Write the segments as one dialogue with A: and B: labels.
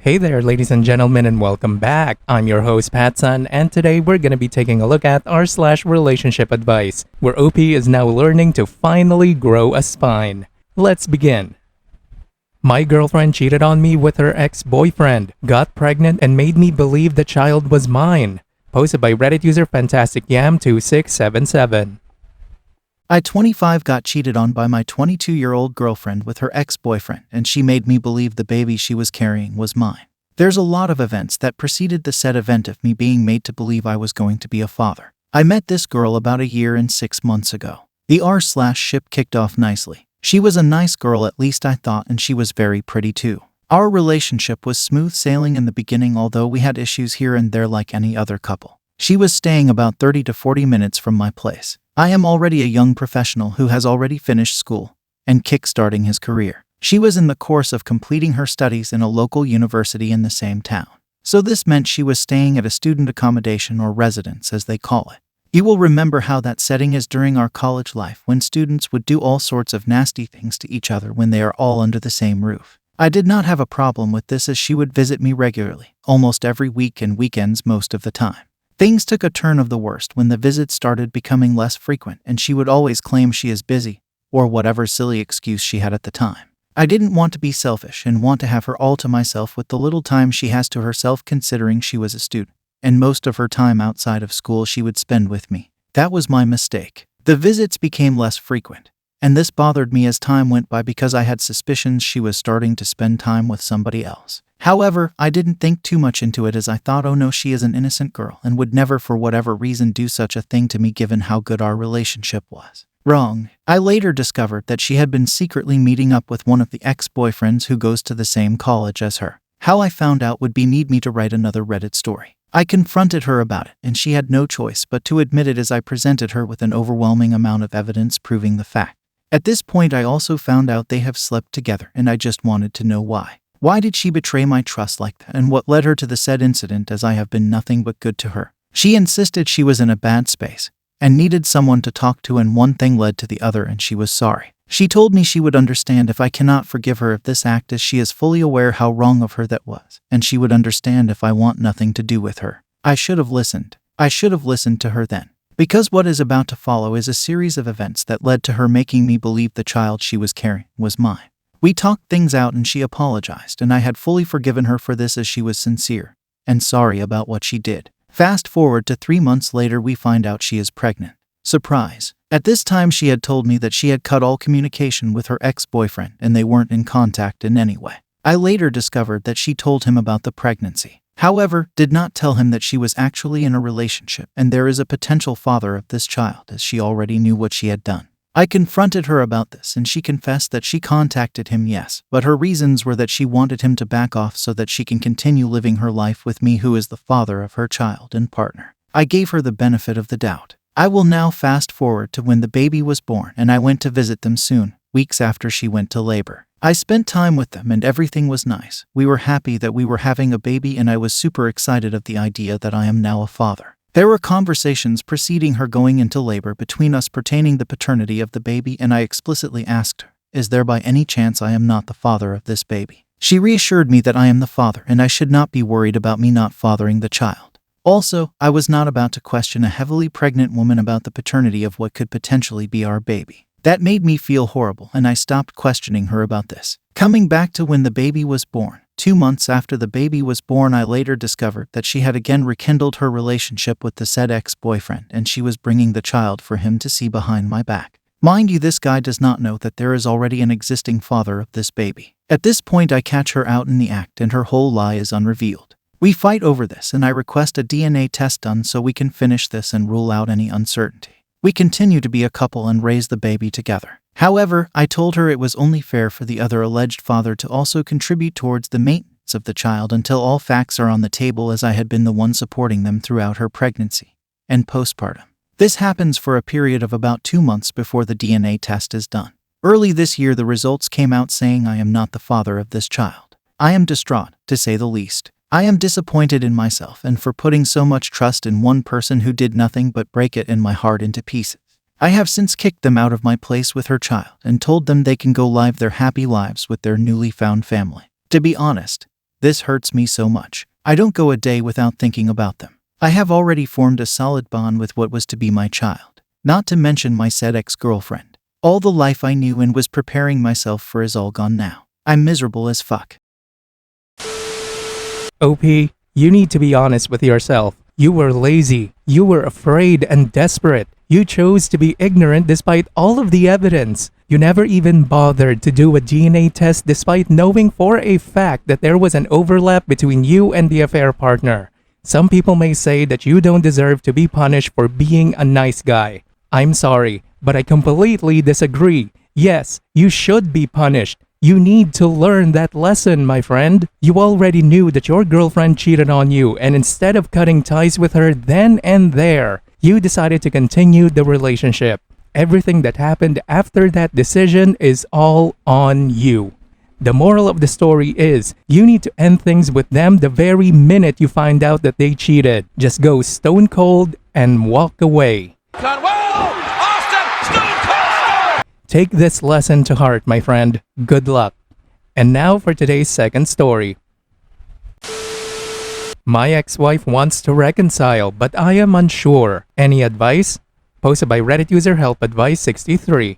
A: Hey there, ladies and gentlemen, and welcome back. I'm your host, Patsun, and today we're gonna be taking a look at r/relationship advice, where OP is now learning to finally grow a spine. Let's begin. My girlfriend cheated on me with her ex-boyfriend, got pregnant, and made me believe the child was mine. Posted by Reddit user FantasticYam2677.
B: I, 25, got cheated on by my 22-year-old girlfriend with her ex-boyfriend, and she made me believe the baby she was carrying was mine. There's a lot of events that preceded the said event of me being made to believe I was going to be a father. I met this girl about a year and 6 months ago. The r/ship kicked off nicely. She was a nice girl, at least I thought, and she was very pretty too. Our relationship was smooth sailing in the beginning, although we had issues here and there like any other couple. She was staying about 30 to 40 minutes from my place. I am already a young professional who has already finished school and kick-starting his career. She was in the course of completing her studies in a local university in the same town. So this meant she was staying at a student accommodation, or residence as they call it. You will remember how that setting is during our college life, when students would do all sorts of nasty things to each other when they are all under the same roof. I did not have a problem with this, as she would visit me regularly, almost every week and weekends most of the time. Things took a turn of the worst when the visits started becoming less frequent, and she would always claim she is busy, or whatever silly excuse she had at the time. I didn't want to be selfish and want to have her all to myself with the little time she has to herself, considering she was a student, and most of her time outside of school she would spend with me. That was my mistake. The visits became less frequent, and this bothered me as time went by because I had suspicions she was starting to spend time with somebody else. However, I didn't think too much into it, as I thought, oh no, she is an innocent girl and would never for whatever reason do such a thing to me given how good our relationship was. Wrong. I later discovered that she had been secretly meeting up with one of the ex-boyfriends who goes to the same college as her. How I found out would need me to write another Reddit story. I confronted her about it, and she had no choice but to admit it, as I presented her with an overwhelming amount of evidence proving the fact. At this point, I also found out they have slept together, and I just wanted to know why. Why did she betray my trust like that, and what led her to the said incident, as I have been nothing but good to her? She insisted she was in a bad space and needed someone to talk to, and one thing led to the other, and she was sorry. She told me she would understand if I cannot forgive her of this act, as she is fully aware how wrong of her that was, and she would understand if I want nothing to do with her. I should have listened. I should have listened to her then. Because what is about to follow is a series of events that led to her making me believe the child she was carrying was mine. We talked things out and she apologized, and I had fully forgiven her for this, as she was sincere and sorry about what she did. Fast forward to 3 months later, we find out she is pregnant. Surprise. At this time she had told me that she had cut all communication with her ex-boyfriend and they weren't in contact in any way. I later discovered that she told him about the pregnancy. However, did not tell him that she was actually in a relationship and there is a potential father of this child, as she already knew what she had done. I confronted her about this, and she confessed that she contacted him, yes, but her reasons were that she wanted him to back off so that she can continue living her life with me, who is the father of her child and partner. I gave her the benefit of the doubt. I will now fast forward to when the baby was born, and I went to visit them soon, weeks after she went to labor. I spent time with them and everything was nice. We were happy that we were having a baby, and I was super excited of the idea that I am now a father. There were conversations preceding her going into labor between us pertaining the paternity of the baby, and I explicitly asked her, is there by any chance I am not the father of this baby? She reassured me that I am the father and I should not be worried about me not fathering the child. Also, I was not about to question a heavily pregnant woman about the paternity of what could potentially be our baby. That made me feel horrible, and I stopped questioning her about this. Coming back to when the baby was born, 2 months after the baby was born, I later discovered that she had again rekindled her relationship with the said ex-boyfriend, and she was bringing the child for him to see behind my back. Mind you, this guy does not know that there is already an existing father of this baby. At this point, I catch her out in the act, and her whole lie is unrevealed. We fight over this, and I request a DNA test done so we can finish this and rule out any uncertainty. We continue to be a couple and raise the baby together. However, I told her it was only fair for the other alleged father to also contribute towards the maintenance of the child until all facts are on the table, as I had been the one supporting them throughout her pregnancy and postpartum. This happens for a period of about 2 months before the DNA test is done. Early this year, the results came out saying I am not the father of this child. I am distraught, to say the least. I am disappointed in myself and for putting so much trust in one person who did nothing but break it and my heart into pieces. I have since kicked them out of my place with her child and told them they can go live their happy lives with their newly found family. To be honest, This hurts me so much. I don't go a day without thinking about them. I have already formed a solid bond with what was to be my child. Not to mention my said ex-girlfriend. All the life I knew and was preparing myself for is all gone now. I'm miserable as fuck.
A: OP, you need to be honest with yourself. You were lazy. You were afraid and desperate. You chose to be ignorant despite all of the evidence. You never even bothered to do a DNA test despite knowing for a fact that there was an overlap between you and the affair partner. Some people may say that you don't deserve to be punished for being a nice guy. I'm sorry, but I completely disagree. Yes, you should be punished. You need to learn that lesson, my friend. You already knew that your girlfriend cheated on you, and instead of cutting ties with her then and there, you decided to continue the relationship. Everything that happened after that decision is all on you. The moral of the story is, you need to end things with them the very minute you find out that they cheated. Just go stone cold and walk away. Take this lesson to heart, my friend. Good luck. And now for today's second story. My ex-wife wants to reconcile, but I am unsure. Any advice? Posted by Reddit user helpout.pattsun.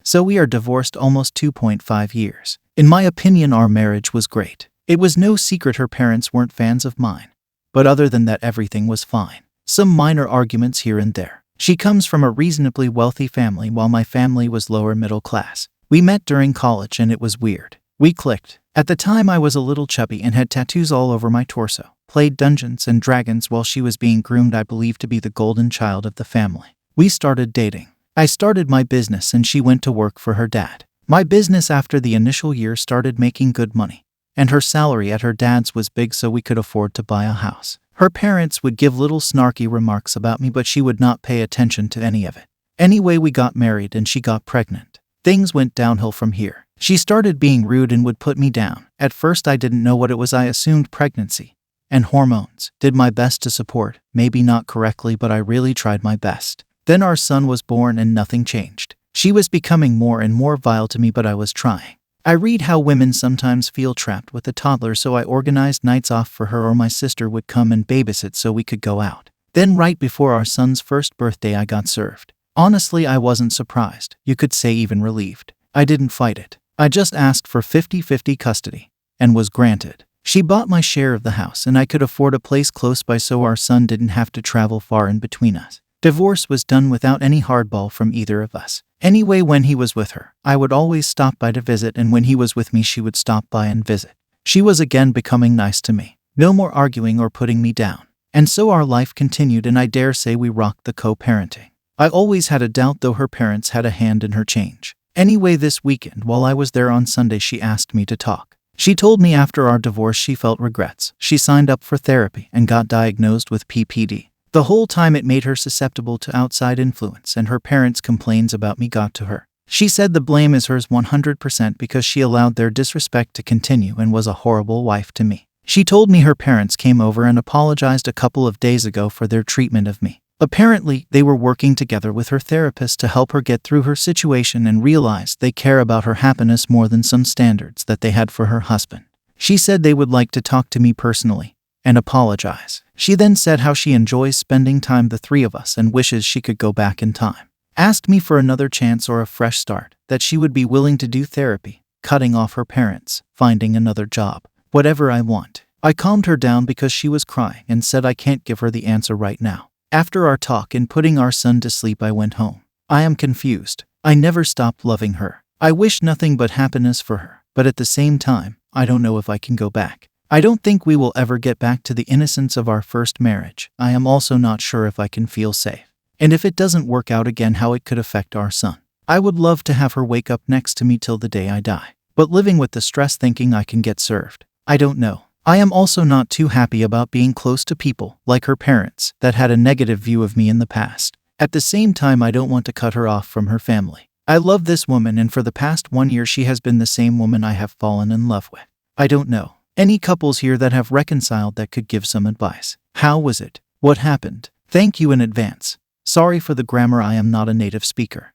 B: So we are divorced almost 2.5 years. In my opinion, our marriage was great. It was no secret her parents weren't fans of mine. But other than that, everything was fine. Some minor arguments here and there. She comes from a reasonably wealthy family while my family was lower middle class. We met during college and it was weird. We clicked. At the time I was a little chubby and had tattoos all over my torso. Played Dungeons and Dragons while she was being groomed, I believe, to be the golden child of the family. We started dating. I started my business and she went to work for her dad. My business after the initial year started making good money. And her salary at her dad's was big, so we could afford to buy a house. Her parents would give little snarky remarks about me, but she would not pay attention to any of it. Anyway, we got married and she got pregnant. Things went downhill from here. She started being rude and would put me down. At first I didn't know what it was. I assumed pregnancy and hormones. Did my best to support, maybe not correctly, but I really tried my best. Then our son was born and nothing changed. She was becoming more and more vile to me, but I was trying. I read how women sometimes feel trapped with a toddler, so I organized nights off for her, or my sister would come and babysit so we could go out. Then right before our son's first birthday I got served. Honestly, I wasn't surprised. You could say even relieved. I didn't fight it. I just asked for 50-50 custody and was granted. She bought my share of the house and I could afford a place close by so our son didn't have to travel far in between us. Divorce was done without any hardball from either of us. Anyway, when he was with her, I would always stop by to visit, and when he was with me, she would stop by and visit. She was again becoming nice to me. No more arguing or putting me down. And so our life continued, and I dare say we rocked the co-parenting. I always had a doubt, though her parents had a hand in her change. Anyway, this weekend, while I was there on Sunday, she asked me to talk. She told me after our divorce she felt regrets. She signed up for therapy and got diagnosed with PPD. The whole time it made her susceptible to outside influence, and her parents' complaints about me got to her. She said the blame is hers 100% because she allowed their disrespect to continue and was a horrible wife to me. She told me her parents came over and apologized a couple of days ago for their treatment of me. Apparently, they were working together with her therapist to help her get through her situation and realized they care about her happiness more than some standards that they had for her husband. She said they would like to talk to me personally and apologize. She then said how she enjoys spending time the three of us and wishes she could go back in time. Asked me for another chance or a fresh start, that she would be willing to do therapy, cutting off her parents, finding another job, whatever I want. I calmed her down because she was crying and said I can't give her the answer right now. After our talk and putting our son to sleep, I went home. I am confused. I never stopped loving her. I wish nothing but happiness for her, but at the same time, I don't know if I can go back. I don't think we will ever get back to the innocence of our first marriage. I am also not sure if I can feel safe. And if it doesn't work out again, how it could affect our son. I would love to have her wake up next to me till the day I die. But living with the stress thinking I can get served. I don't know. I am also not too happy about being close to people, like her parents, that had a negative view of me in the past. At the same time, I don't want to cut her off from her family. I love this woman, and for the past 1 year she has been the same woman I have fallen in love with. I don't know. Any couples here that have reconciled that could give some advice? How was it? What happened? Thank you in advance. Sorry for the grammar, I am not a native speaker.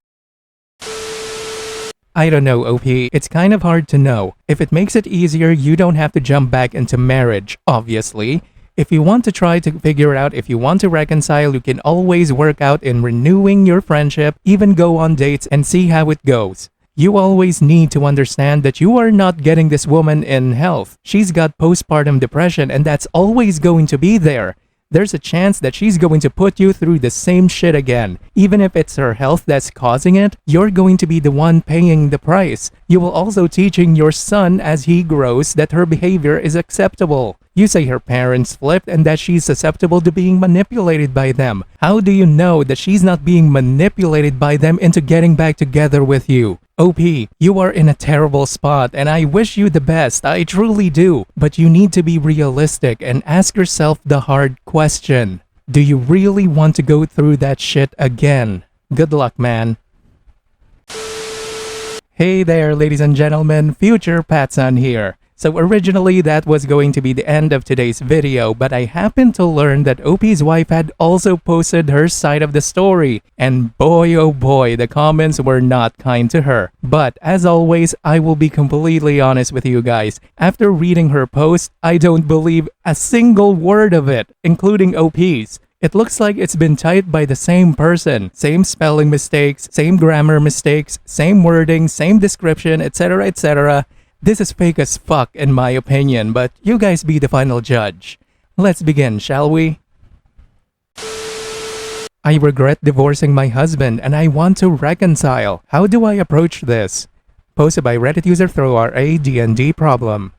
A: I don't know, OP. It's kind of hard to know. If it makes it easier, you don't have to jump back into marriage, obviously. If you want to try to figure out if you want to reconcile, you can always work out in renewing your friendship, even go on dates and see how it goes. You always need to understand that you are not getting this woman in health. She's got postpartum depression and that's always going to be there. There's a chance that she's going to put you through the same shit again. Even if it's her health that's causing it, you're going to be the one paying the price. You will also teaching your son as he grows that her behavior is acceptable. You say her parents flipped and that she's susceptible to being manipulated by them. How do you know that she's not being manipulated by them into getting back together with you? OP, you are in a terrible spot and I wish you the best, I truly do. But you need to be realistic and ask yourself the hard question. Do you really want to go through that shit again? Good luck, man. Hey there, ladies and gentlemen, future Patsun here. So originally that was going to be the end of today's video, but I happened to learn that OP's wife had also posted her side of the story. And boy oh boy, the comments were not kind to her. But as always, I will be completely honest with you guys. After reading her post, I don't believe a single word of it, including OP's. It looks like it's been typed by the same person. Same spelling mistakes, same grammar mistakes, same wording, same description, etc, etc. This is fake as fuck in my opinion, but you guys be the final judge. Let's begin, shall we? I regret divorcing my husband and I want to reconcile. How do I approach this? Posted by Reddit user ThrowRA problem.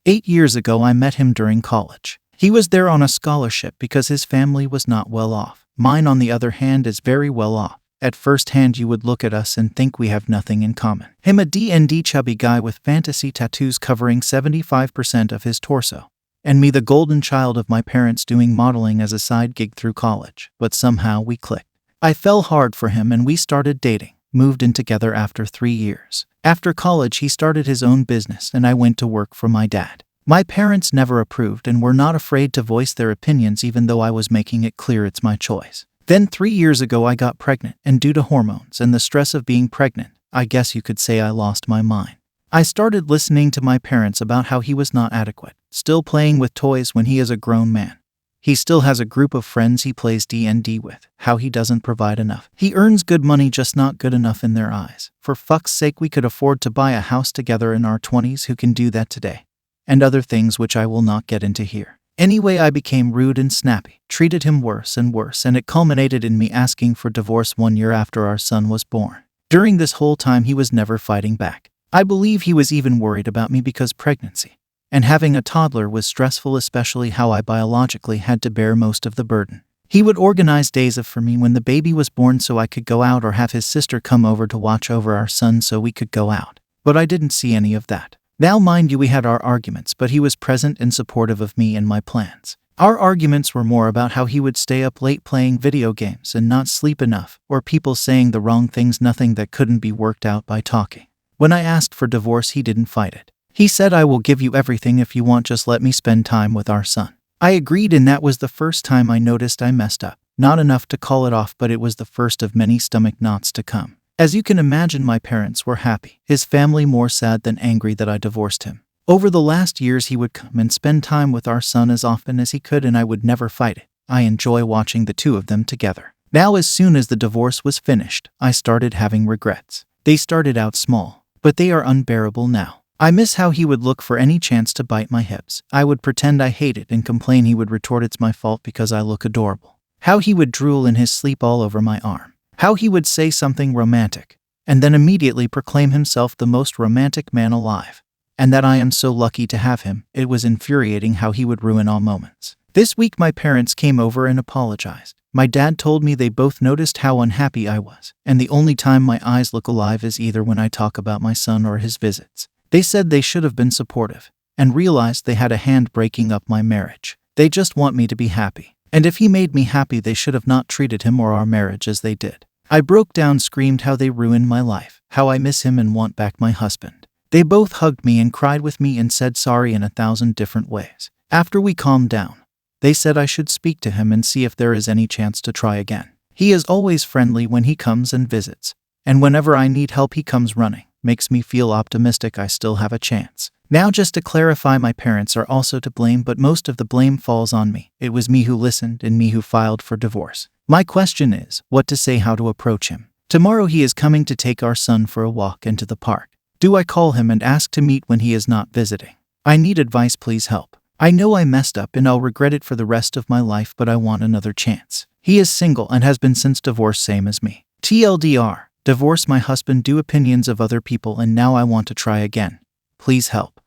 B: 8 years ago, I met him during college. He was there on a scholarship because his family was not well off. Mine, on the other hand, is very well off. At first hand, you would look at us and think we have nothing in common. Him, a D&D chubby guy with fantasy tattoos covering 75% of his torso. And me, the golden child of my parents, doing modeling as a side gig through college. But somehow we clicked. I fell hard for him and we started dating. Moved in together after 3 years. After college, he started his own business and I went to work for my dad. My parents never approved and were not afraid to voice their opinions, even though I was making it clear it's my choice. Then 3 years ago I got pregnant, and due to hormones and the stress of being pregnant, I guess you could say I lost my mind. I started listening to my parents about how he was not adequate, still playing with toys when he is a grown man. He still has a group of friends he plays D&D with, how he doesn't provide enough. He earns good money, just not good enough in their eyes. For fuck's sake, we could afford to buy a house together in our 20s, who can do that today? And other things which I will not get into here. Anyway, I became rude and snappy, treated him worse, and it culminated in me asking for divorce 1 year after our son was born. During this whole time, he was never fighting back. I believe he was even worried about me because pregnancy and having a toddler was stressful, especially how I biologically had to bear most of the burden. He would organize days off for me when the baby was born so I could go out, or have his sister come over to watch over our son so we could go out. But I didn't see any of that. Now, mind you, we had our arguments, but he was present and supportive of me and my plans. Our arguments were more about how he would stay up late playing video games and not sleep enough, or people saying the wrong things, nothing that couldn't be worked out by talking. When I asked for divorce, he didn't fight it. He said, "I will give you everything if you want, just let me spend time with our son." I agreed, and that was the first time I noticed I messed up. Not enough to call it off, but it was the first of many stomach knots to come. As you can imagine, my parents were happy, his family more sad than angry that I divorced him. Over the last years, he would come and spend time with our son as often as he could, and I would never fight it. I enjoy watching the two of them together. Now, as soon as the divorce was finished, I started having regrets. They started out small, but they are unbearable now. I miss how he would look for any chance to bite my hips. I would pretend I hate it and complain. He would retort it's my fault because I look adorable. How he would drool in his sleep all over my arm. How he would say something romantic, and then immediately proclaim himself the most romantic man alive, and that I am so lucky to have him. It was infuriating how he would ruin all moments. This week my parents came over and apologized. My dad told me they both noticed how unhappy I was, and the only time my eyes look alive is either when I talk about my son or his visits. They said they should have been supportive, and realized they had a hand breaking up my marriage. They just want me to be happy. And if he made me happy, they should have not treated him or our marriage as they did. I broke down, screamed how they ruined my life, how I miss him and want back my husband. They both hugged me and cried with me and said sorry in 1,000 different ways. After we calmed down, they said I should speak to him and see if there is any chance to try again. He is always friendly when he comes and visits, And whenever I need help, he comes running. Makes me feel optimistic I still have a chance. Now, just to clarify, my parents are also to blame, but most of the blame falls on me. It was me who listened and me who filed for divorce. My question is, what to say, how to approach him. Tomorrow he is coming to take our son for a walk into the park. Do I call him and ask to meet when he is not visiting? I need advice, please help. I know I messed up and I'll regret it for the rest of my life, but I want another chance. He is single and has been since divorce, same as me. TLDR, divorce my husband due opinions of other people, and now I want to try again. Please help.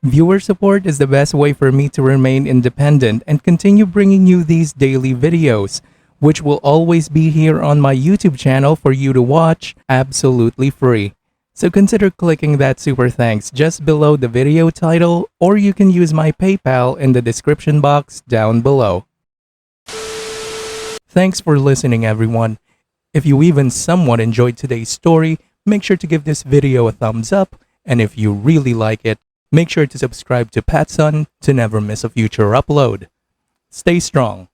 A: Viewer support is the best way for me to remain independent and continue bringing you these daily videos, which will always be here on my YouTube channel for you to watch absolutely free. So consider clicking that super thanks just below the video title, or you can use my PayPal in the description box down below. Thanks for listening, everyone. If you even somewhat enjoyed today's story, make sure to give this video a thumbs up, and if you really like it, make sure to subscribe to PattSun to never miss a future upload. Stay strong.